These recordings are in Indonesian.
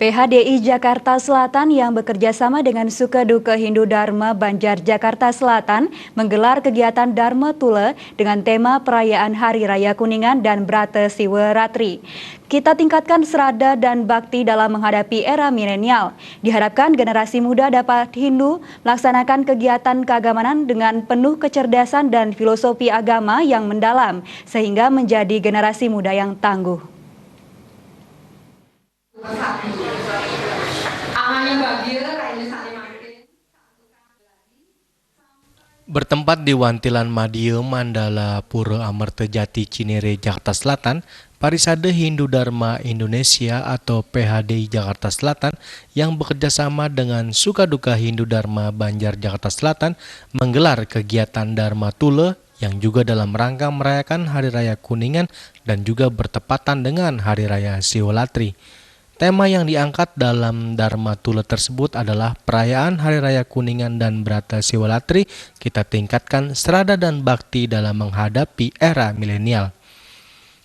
PHDI Jakarta Selatan yang bekerja sama dengan Sukaduka Hindu Dharma Banjar Jakarta Selatan menggelar kegiatan Dharma Tula dengan tema perayaan Hari Raya Kuningan dan Brata Siwaratri. Kita tingkatkan serada dan bakti dalam menghadapi era milenial. Diharapkan generasi muda dapat Hindu melaksanakan kegiatan keagamaan dengan penuh kecerdasan dan filosofi agama yang mendalam, sehingga menjadi generasi muda yang tangguh. Bertempat di Wantilan Madya Mandala Pura Amerta Jati Cinere Jakarta Selatan, Parisade Hindu Dharma Indonesia atau PHDI Jakarta Selatan yang bekerjasama dengan Sukaduka Hindu Dharma Banjar Jakarta Selatan menggelar kegiatan Dharma Tula yang juga dalam rangka merayakan Hari Raya Kuningan dan juga bertepatan dengan Hari Raya Siwaratri. Tema yang diangkat dalam Dharma Tula tersebut adalah perayaan Hari Raya Kuningan dan Brata Siwaratri. Kita tingkatkan serada dan bakti dalam menghadapi era milenial.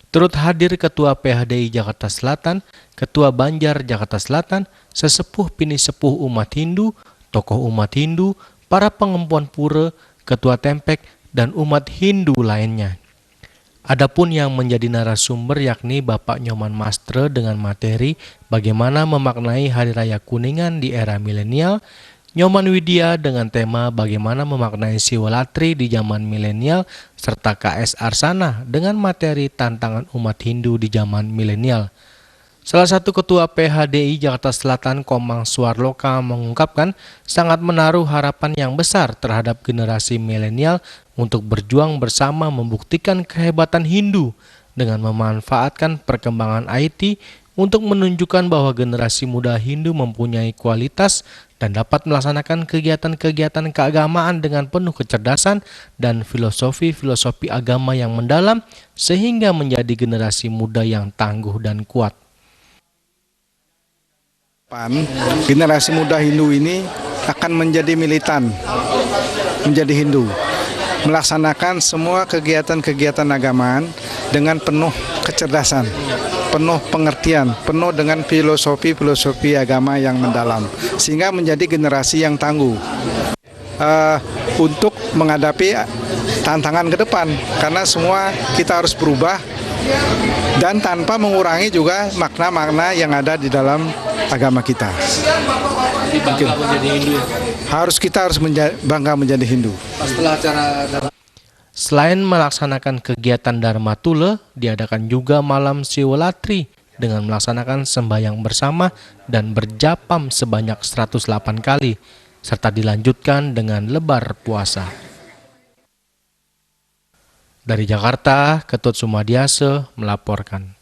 Turut hadir Ketua PHDI Jakarta Selatan, Ketua Banjar Jakarta Selatan, sesepuh pini sepuh umat Hindu, tokoh umat Hindu, para pengempuan pura, Ketua Tempek, dan umat Hindu lainnya. Adapun yang menjadi narasumber yakni Bapak Nyoman Mastre dengan materi bagaimana memaknai Hari Raya Kuningan di era milenial, Nyoman Widya dengan tema bagaimana memaknai Siwaratri di zaman milenial, serta KS Arsana dengan materi tantangan umat Hindu di zaman milenial. Salah satu Ketua PHDI Jakarta Selatan Komang Suarloka mengungkapkan sangat menaruh harapan yang besar terhadap generasi milenial untuk berjuang bersama membuktikan kehebatan Hindu dengan memanfaatkan perkembangan IT untuk menunjukkan bahwa generasi muda Hindu mempunyai kualitas dan dapat melaksanakan kegiatan-kegiatan keagamaan dengan penuh kecerdasan dan filosofi-filosofi agama yang mendalam sehingga menjadi generasi muda yang tangguh dan kuat. Generasi muda Hindu ini akan menjadi militan, menjadi Hindu, melaksanakan semua kegiatan-kegiatan agamaan dengan penuh kecerdasan, penuh pengertian, penuh dengan filosofi-filosofi agama yang mendalam, sehingga menjadi generasi yang tangguh untuk menghadapi tantangan ke depan, karena semua kita harus berubah dan tanpa mengurangi juga makna-makna yang ada di dalam agama kita. Kita harus bangga menjadi Hindu. Selain melaksanakan kegiatan Dharma Tula, diadakan juga malam Siwaratri dengan melaksanakan sembahyang bersama dan berjapam sebanyak 108 kali, serta dilanjutkan dengan lebar puasa. Dari Jakarta, Ketut Sumadiase melaporkan.